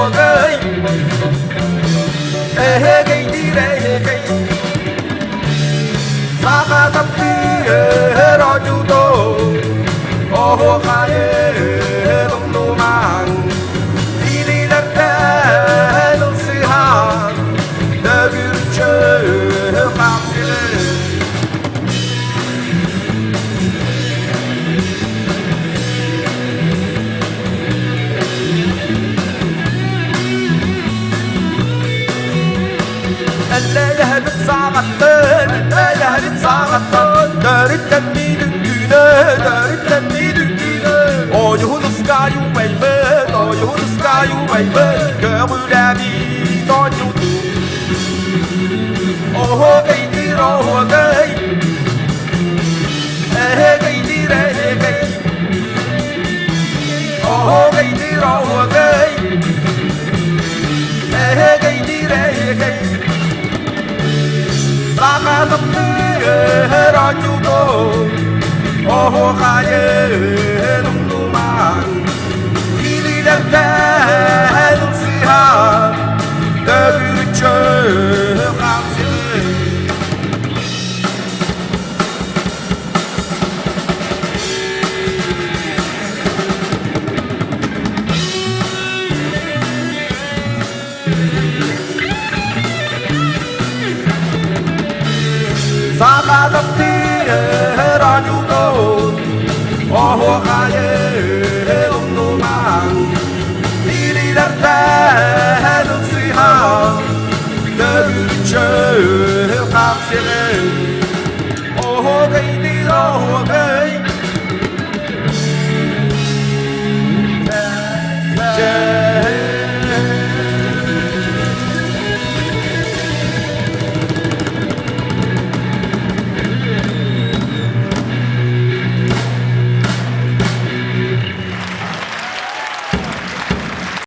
gơi gây đi đây gây sa ca tâm đi rồi chú tô ô khai tung nô mang đi đi đất đai luôn sư hàng đời gương chơi phạm gì الليلة نتساغطن الليلة نتساغطن دار التنميد الدينة دار التنميد الدينة Oh you the sky you baby Oh you the sky you baby Girl will daddy on you Oh cây đi rồi cây cây đi đây cây Oh cây đi rồi cây cây đi đây cây sa ca tâm đi rồi chú tô ô khai nung nung mang đi đi đất đai luôn si ha